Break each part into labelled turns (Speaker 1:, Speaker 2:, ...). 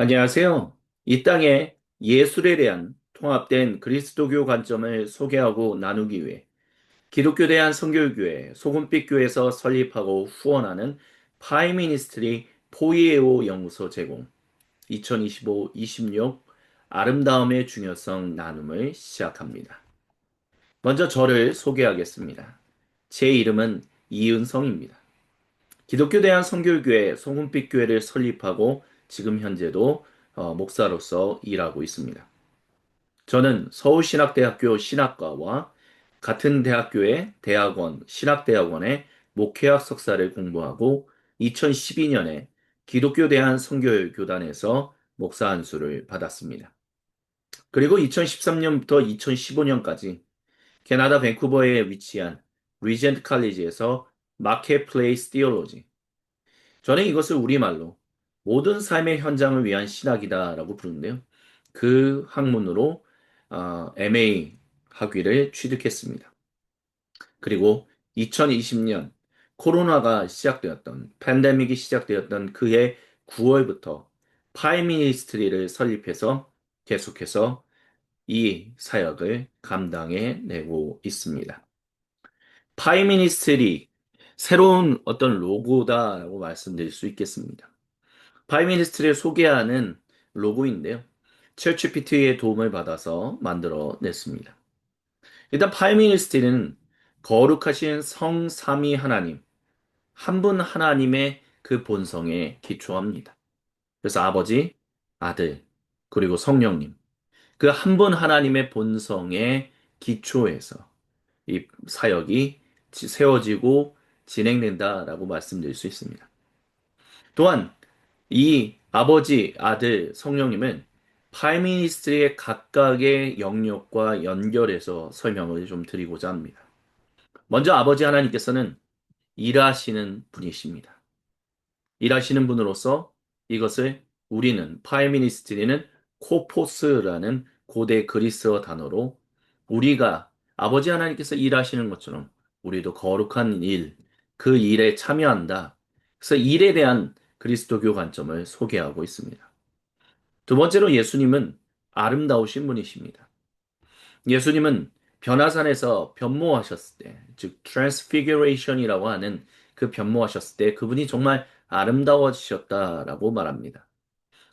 Speaker 1: 안녕하세요. 이 땅에 예술에 대한 통합된 그리스도교 관점을 소개하고 나누기 위해 기독교 대한 선교교회 소금빛교회에서 설립하고 후원하는 파이미니스트리 포이에오 연구소 제공 2025-26 아름다움의 중요성 나눔을 시작합니다. 먼저 저를 소개하겠습니다. 제 이름은 이은성입니다. 기독교 대한 선교교회 소금빛교회를 설립하고 지금 현재도 목사로서 일하고 있습니다. 저는 서울신학대학교 신학과와 같은 대학교의 대학원, 신학대학원의 목회학 석사를 공부하고 2012년에 기독교 대한 선교교단에서 목사 안수를 받았습니다. 그리고 2013년부터 2015년까지 캐나다 밴쿠버에 위치한 리젠트 칼리지에서 마켓플레이스 티올로지, 저는 이것을 우리말로 모든 삶의 현장을 위한 신학이다라고 부르는데요. 그 학문으로 MA 학위를 취득했습니다. 그리고 2020년 코로나가 시작되었던 팬데믹이 시작되었던 그해 9월부터 파이미니스트리를 설립해서 계속해서 이 사역을 감당해 내고 있습니다. 파이미니스트리 새로운 어떤 로고다라고 말씀드릴 수 있겠습니다. 파이미니스트리를 소개하는 로고인데요. 챗GPT의 도움을 받아서 만들어 냈습니다. 일단 파이미니스트리는 거룩하신 성 삼위 하나님, 한 분 하나님의 그 본성에 기초합니다. 그래서 아버지, 아들, 그리고 성령님, 그 한 분 하나님의 본성에 기초해서 이 사역이 세워지고 진행된다라고 말씀드릴 수 있습니다. 또한 이 아버지, 아들, 성령님은 파이미니스트의 각각의 영역과 연결해서 설명을 좀 드리고자 합니다. 먼저 아버지 하나님께서는 일하시는 분이십니다. 일하시는 분으로서 이것을 우리는 파이미니스트리는 코포스라는 고대 그리스어 단어로 우리가 아버지 하나님께서 일하시는 것처럼 우리도 거룩한 일, 그 일에 참여한다. 그래서 일에 대한 그리스도교 관점을 소개하고 있습니다. 두 번째로 예수님은 아름다우신 분이십니다. 예수님은 변화산에서 변모하셨을 때, 즉 transfiguration이라고 하는 그 변모하셨을 때 그분이 정말 아름다워지셨다라고 말합니다.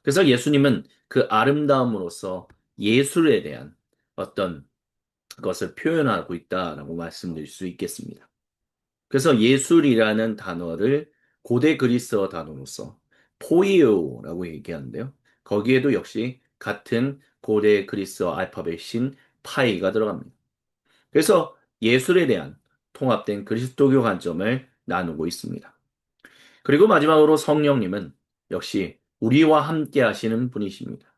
Speaker 1: 그래서 예수님은 그 아름다움으로써 예술에 대한 어떤 것을 표현하고 있다라고 말씀드릴 수 있겠습니다. 그래서 예술이라는 단어를 고대 그리스어 단어로서 포이오라고 얘기하는데요. 거기에도 역시 같은 고대 그리스어 알파벳인 파이가 들어갑니다. 그래서 예술에 대한 통합된 그리스도교 관점을 나누고 있습니다. 그리고 마지막으로 성령님은 역시 우리와 함께 하시는 분이십니다.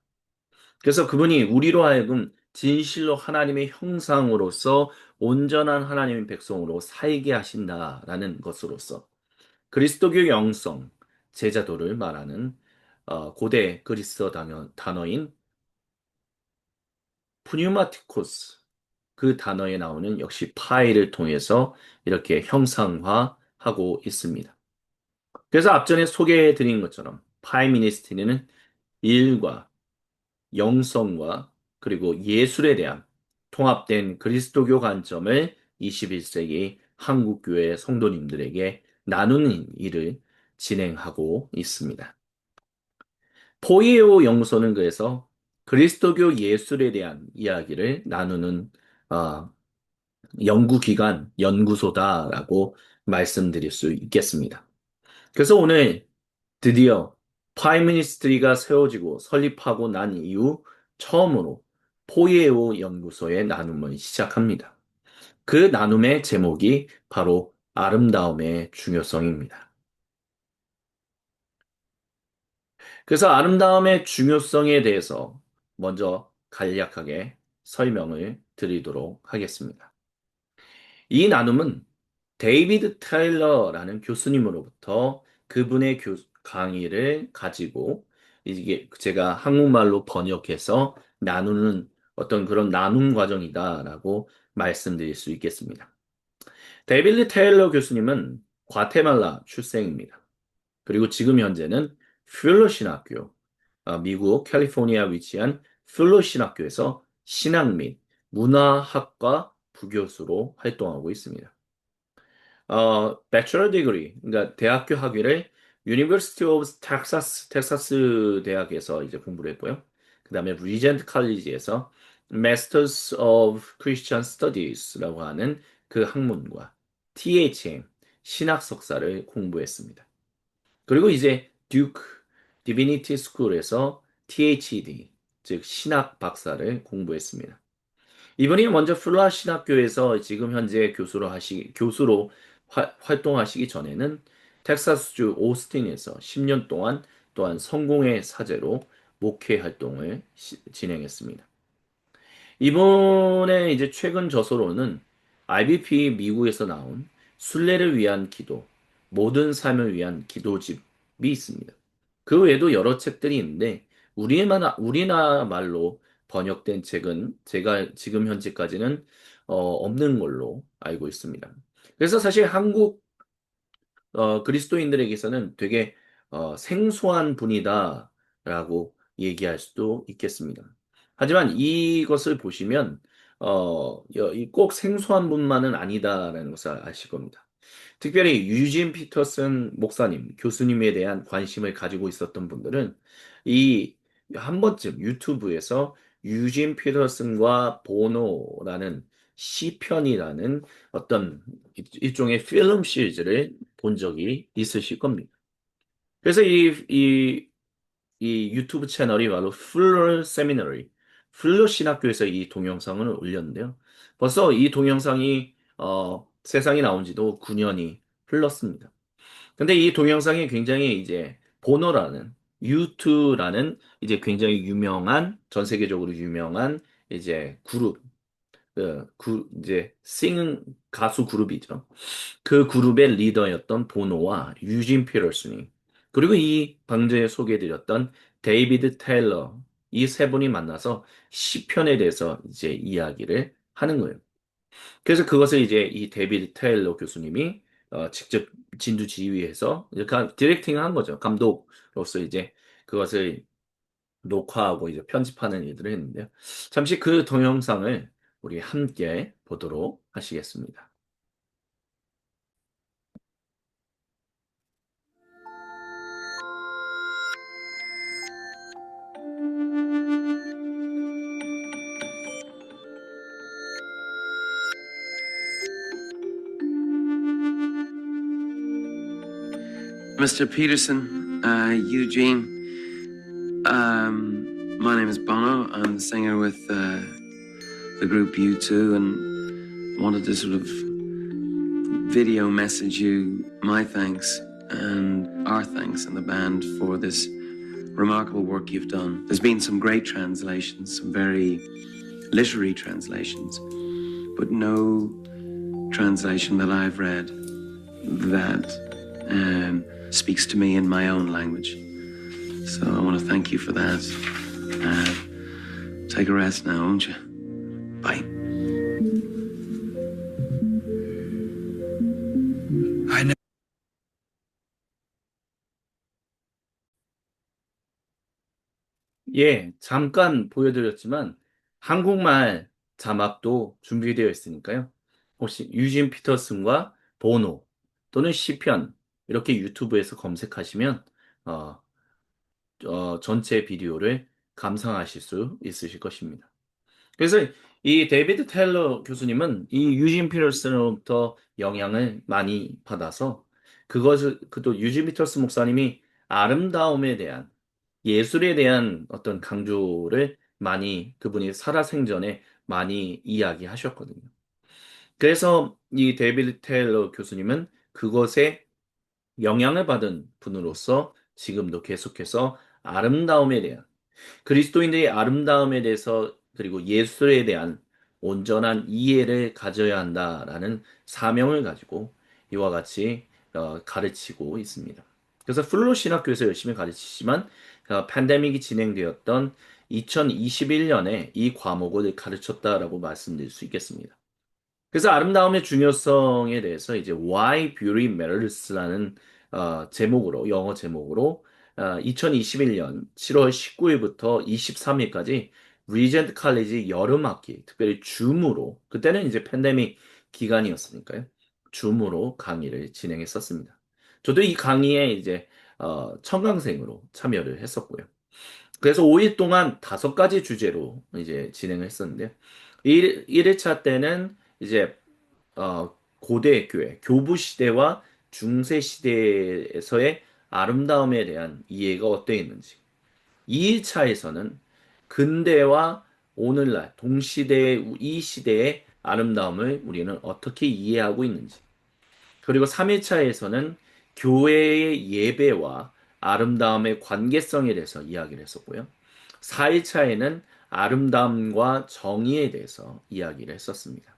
Speaker 1: 그래서 그분이 우리로 하여금 진실로 하나님의 형상으로서 온전한 하나님의 백성으로 살게 하신다라는 것으로서 그리스도교 영성, 제자도를 말하는 고대 그리스어 단어인 푸뉴마티코스, 그 단어에 나오는 역시 파이를 통해서 이렇게 형상화하고 있습니다. 그래서 앞전에 소개해 드린 것처럼 파이 미니스트리는 일과 영성과 그리고 예술에 대한 통합된 그리스도교 관점을 21세기 한국교회 성도님들에게 나누는 일을 진행하고 있습니다. 포이에오 연구소는 그래서 그리스도교 예술에 대한 이야기를 나누는 어, 연구기관, 연구소다라고 말씀드릴 수 있겠습니다. 그래서 오늘 드디어 파이미니스트리가 세워지고 설립하고 난 이후 처음으로 포이에오 연구소의 나눔을 시작합니다. 그 나눔의 제목이 바로 아름다움의 중요성입니다. 그래서 아름다움의 중요성에 대해서 먼저 간략하게 설명을 드리도록 하겠습니다. 이 나눔은 데이비드 타일러라는 교수님으로부터 그분의 강의를 가지고 이게 제가 한국말로 번역해서 나누는 어떤 그런 나눔 과정이다라고 말씀드릴 수 있겠습니다. 데이비드 테일러 교수님은 과테말라 출생입니다. 그리고 지금 현재는 퓰러 신학교, 미국 캘리포니아 위치한 플로 신학교에서 신학 및 문화학과 부교수로 활동하고 있습니다. Bachelor degree, 그러니까 대학교 학위를 University of Texas, 텍사스 대학에서 이제 공부를 했고요. 그 다음에 Regent College에서 Masters of Christian Studies라고 하는 그 학문과 THM, 신학 석사를 공부했습니다. 그리고 이제 Duke Divinity School에서 THD, 즉 신학 박사를 공부했습니다. 이분이 먼저 플라 신학교에서 지금 현재 교수로 활동하시기 전에는 텍사스주 오스틴에서 10년 동안 또한 성공의 사제로 목회 활동을 진행했습니다. 이번에 이제 최근 저서로는 IBP 미국에서 나온 순례를 위한 기도, 모든 삶을 위한 기도집이 있습니다. 그 외에도 여러 책들이 있는데 우리나라 말로 번역된 책은 제가 지금 현재까지는 없는 걸로 알고 있습니다. 그래서 사실 한국 그리스도인들에게서는 되게 생소한 분이다라고 얘기할 수도 있겠습니다. 하지만 이것을 보시면 꼭 생소한 분만은 아니다라는 것을 아실 겁니다. 특별히 유진 피터슨 목사님, 교수님에 대한 관심을 가지고 있었던 분들은 이 한 번쯤 유튜브에서 유진 피터슨과 보노라는 시편이라는 어떤 일종의 필름 시리즈를 본 적이 있으실 겁니다. 그래서 이 유튜브 채널이 바로 플러 세미너리, 플러 신학교에서 이 동영상을 올렸는데요. 벌써 이 동영상이 세상에 나온 지도 9년이 흘렀습니다. 근데 이 동영상이 굉장히 이제 보너라는 U2라는 이제 굉장히 유명한 전 세계적으로 유명한 이제 그룹 이제 가수 그룹이죠. 그 그룹의 리더였던 보노와 유진 피터슨이 그리고 이 방전에 소개해드렸던 데이비드 테일러 이 세 분이 만나서 시편에 대해서 이제 이야기를 하는 거예요. 그래서 그것을 이제 이 데이비드 테일러 교수님이 직접 진두 지휘해서 이제 디렉팅을 한 거죠. 감독으로서 이제 그것을 녹화하고 이제 편집하는 일들을 했는데요. 잠시 그 동영상을 우리 함께 보도록 하시겠습니다.
Speaker 2: Mr. Peterson, Eugene, my name is Bono. I'm the singer with the group U2 and wanted to sort of video message you my thanks and our thanks and the band for this remarkable work you've done. There's been some great translations, some very literary translations, but no translation that I've read that speaks to me in my own language. So I want to thank you for that. Take a rest now, won't you? Bye.
Speaker 1: 예, 잠깐 보여드렸지만 한국말 자막도 준비되어 있으니까요. 혹시 유진 피터슨과 보노 또는 시편 이렇게 유튜브에서 검색하시면 어, 전체 비디오를 감상하실 수 있으실 것입니다. 그래서 이 데이비드 테일러 교수님은 이 유진 피터슨으로부터 영향을 많이 받아서 그도 유진 피터슨 목사님이 아름다움에 대한 예술에 대한 어떤 강조를 많이 그분이 살아생전에 많이 이야기하셨거든요. 그래서 이 데이비드 테일러 교수님은 그것에 영향을 받은 분으로서 지금도 계속해서 아름다움에 대한 그리스도인들의 아름다움에 대해서 그리고 예술에 대한 온전한 이해를 가져야 한다라는 사명을 가지고 이와 같이 가르치고 있습니다. 그래서 플로 신학교에서 열심히 가르치지만 팬데믹이 진행되었던 2021년에 이 과목을 가르쳤다라고 말씀드릴 수 있겠습니다. 그래서 아름다움의 중요성에 대해서 이제 Why Beauty Matters라는 제목으로 영어 제목으로 2021년 7월 19일부터 23일까지 리젠트 칼리지 여름 학기, 특별히 줌으로, 그때는 이제 팬데믹 기간이었으니까요. 줌으로 강의를 진행했었습니다. 저도 이 강의에 이제 청강생으로 참여를 했었고요. 그래서 5일 동안 5가지 주제로 이제 진행을 했었는데, 1회차 때는 이제 고대 교회, 교부 시대와 중세 시대에서의 아름다움에 대한 이해가 어떠했는지. 2일차에서는 근대와 오늘날 동시대의 이 시대의 아름다움을 우리는 어떻게 이해하고 있는지. 그리고 3일차에서는 교회의 예배와 아름다움의 관계성에 대해서 이야기를 했었고요. 4일차에는 아름다움과 정의에 대해서 이야기를 했었습니다.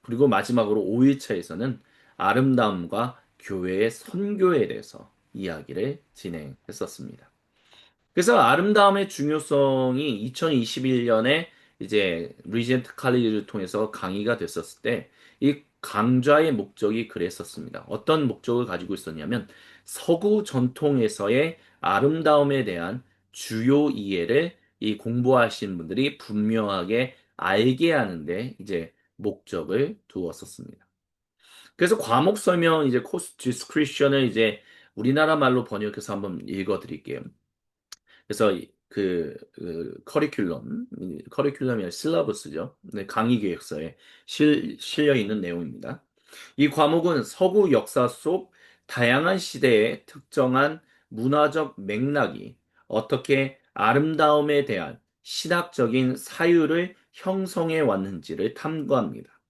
Speaker 1: 그리고 마지막으로 5일차에서는 아름다움과 교회의 선교에 대해서 이야기를 진행했었습니다. 그래서 아름다움의 중요성이 2021년에 이제 리젠트 칼리지를 통해서 강의가 됐었을 때 이 강좌의 목적이 그랬었습니다. 어떤 목적을 가지고 있었냐면 서구 전통에서의 아름다움에 대한 주요 이해를 이 공부하신 분들이 분명하게 알게 하는데 이제 목적을 두었었습니다. 그래서 과목 설명 이제 코스 디스크리션을 이제 우리나라 말로 번역해서 한번 읽어 드릴게요. 그래서 커리큘럼이 아니라 실러버스죠. 네, 강의 계획서에 실려 있는 내용입니다. 이 과목은 서구 역사 속 다양한 시대의 특정한 문화적 맥락이 어떻게 아름다움에 대한 신학적인 사유를 형성해 왔는지를 탐구합니다.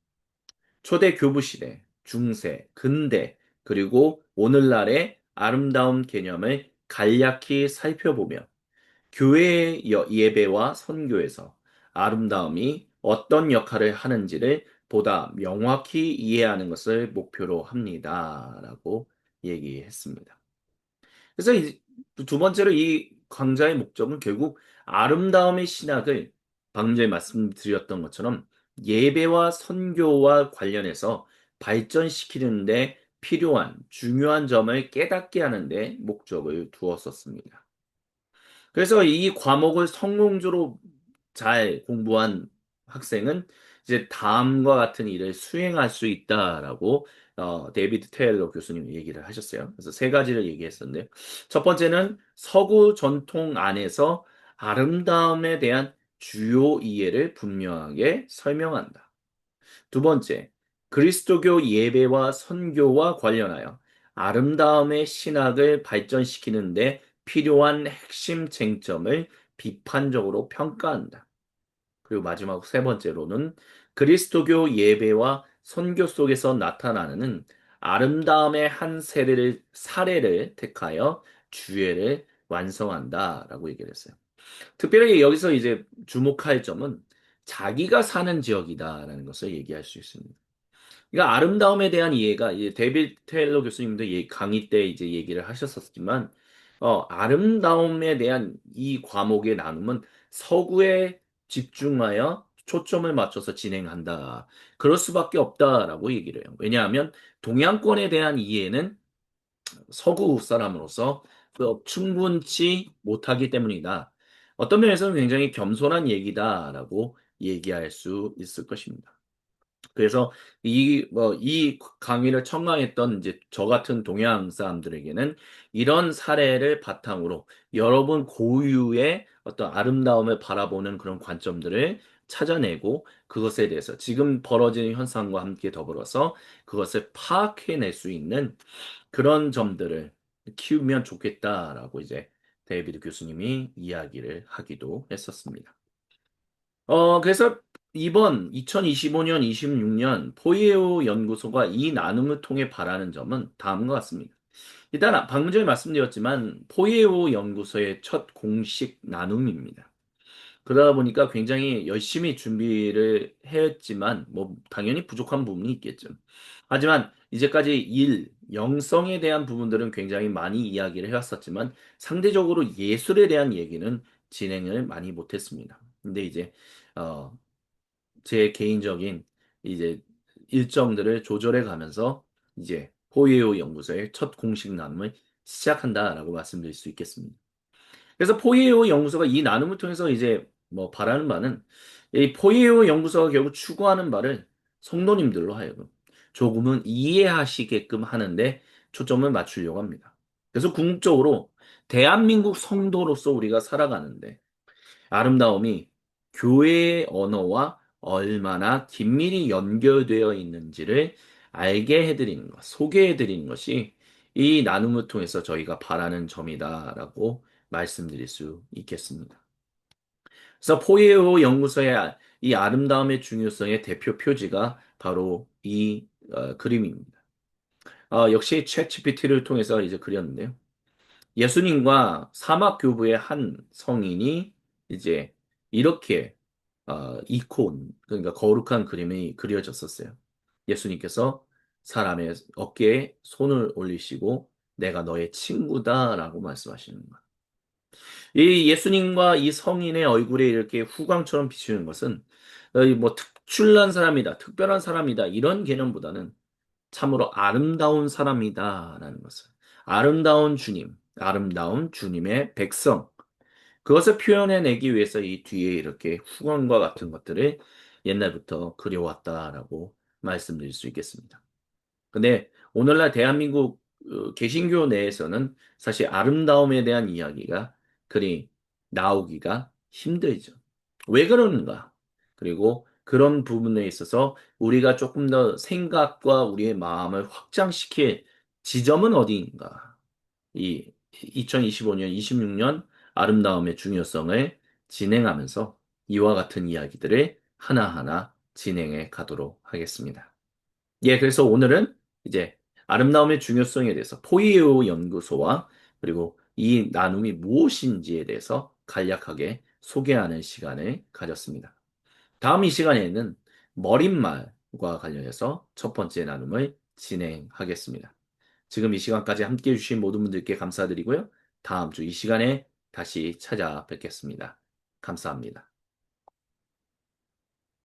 Speaker 1: 초대 교부 시대, 중세, 근대, 그리고 오늘날의 아름다운 개념을 간략히 살펴보며 교회의 예배와 선교에서 아름다움이 어떤 역할을 하는지를 보다 명확히 이해하는 것을 목표로 합니다. 라고 얘기했습니다. 그래서 두 번째로 이 강좌의 목적은 결국 아름다움의 신학을 방금 전에 말씀드렸던 것처럼 예배와 선교와 관련해서 발전시키는데 필요한 중요한 점을 깨닫게 하는데 목적을 두었었습니다. 그래서 이 과목을 성공적으로 잘 공부한 학생은 이제 다음과 같은 일을 수행할 수 있다라고 데이비드 테일러 교수님이 얘기를 하셨어요. 그래서 세 가지를 얘기했었는데 첫 번째는 서구 전통 안에서 아름다움에 대한 주요 이해를 분명하게 설명한다. 두 번째, 그리스도교 예배와 선교와 관련하여 아름다움의 신학을 발전시키는데 필요한 핵심 쟁점을 비판적으로 평가한다. 그리고 마지막 세 번째로는 그리스도교 예배와 선교 속에서 나타나는 아름다움의 한 사례를 택하여 주애를 완성한다라고 얘기를 했어요. 특별히 여기서 이제 주목할 점은 자기가 사는 지역이다라는 것을 얘기할 수 있습니다. 그러니까 아름다움에 대한 이해가 이제 데이비드 테일러 교수님도 강의 때 이제 얘기를 하셨었지만 아름다움에 대한 이 과목의 나눔은 서구에 집중하여 초점을 맞춰서 진행한다. 그럴 수밖에 없다라고 얘기를 해요. 왜냐하면 동양권에 대한 이해는 서구 사람으로서 충분치 못하기 때문이다. 어떤 면에서는 굉장히 겸손한 얘기다라고 얘기할 수 있을 것입니다. 그래서 이 강의를 청강했던 이제 저 같은 동양 사람들에게는 이런 사례를 바탕으로 여러분 고유의 어떤 아름다움을 바라보는 그런 관점들을 찾아내고 그것에 대해서 지금 벌어지는 현상과 함께 더불어서 그것을 파악해낼 수 있는 그런 점들을 키우면 좋겠다라고 이제 데이비드 교수님이 이야기를 하기도 했었습니다. 그래서 이번 2025년, 26년 포이에오 연구소가 이 나눔을 통해 바라는 점은 다음과 같습니다. 일단 방금 전에 말씀드렸지만 포이에오 연구소의 첫 공식 나눔입니다. 그러다 보니까 굉장히 열심히 준비를 했지만 뭐 당연히 부족한 부분이 있겠죠. 하지만 이제까지 영성에 대한 부분들은 굉장히 많이 이야기를 해왔었지만 상대적으로 예술에 대한 얘기는 진행을 많이 못했습니다. 근데 이제 어, 제 개인적인 이제 일정들을 조절해 가면서 이제 호이오 연구소의 첫 공식 나눔을 시작한다라고 말씀드릴 수 있겠습니다. 그래서 포이에오 연구소가 이 나눔을 통해서 이제 뭐 바라는 바는 이 포이에오 연구소가 결국 추구하는 바를 성도님들로 하여금 조금은 이해하시게끔 하는데 초점을 맞추려고 합니다. 그래서 궁극적으로 대한민국 성도로서 우리가 살아가는데 아름다움이 교회의 언어와 얼마나 긴밀히 연결되어 있는지를 알게 해드리는 것, 소개해드리는 것이 이 나눔을 통해서 저희가 바라는 점이다라고 말씀드릴 수 있겠습니다. 그래서 포에오 연구소의 이 아름다움의 중요성의 대표 표지가 바로 이 그림입니다. 역시 챗 GPT를 통해서 이제 그렸는데요. 예수님과 사막 교부의 한 성인이 이제 이렇게 이콘 그러니까 거룩한 그림이 그려졌었어요. 예수님께서 사람의 어깨에 손을 올리시고 내가 너의 친구다라고 말씀하시는 것. 이 예수님과 이 성인의 얼굴에 이렇게 후광처럼 비추는 것은 뭐 특출난 사람이다, 특별한 사람이다 이런 개념보다는 참으로 아름다운 사람이다라는 것을 아름다운 주님, 아름다운 주님의 백성 그것을 표현해내기 위해서 이 뒤에 이렇게 후광과 같은 것들을 옛날부터 그려왔다라고 말씀드릴 수 있겠습니다. 근데 오늘날 대한민국 개신교 내에서는 사실 아름다움에 대한 이야기가 그리 나오기가 힘들죠. 왜 그러는가? 그리고 그런 부분에 있어서 우리가 조금 더 생각과 우리의 마음을 확장시킬 지점은 어디인가? 이 2025년, 26년 아름다움의 중요성을 진행하면서 이와 같은 이야기들을 하나하나 진행해 가도록 하겠습니다. 예, 그래서 오늘은 이제 아름다움의 중요성에 대해서 포이에오 연구소와 그리고 이 나눔이 무엇인지에 대해서 간략하게 소개하는 시간을 가졌습니다. 다음 이 시간에는 머릿말과 관련해서 첫 번째 나눔을 진행하겠습니다. 지금 이 시간까지 함께 해주신 모든 분들께 감사드리고요. 다음 주 이 시간에 다시 찾아뵙겠습니다. 감사합니다.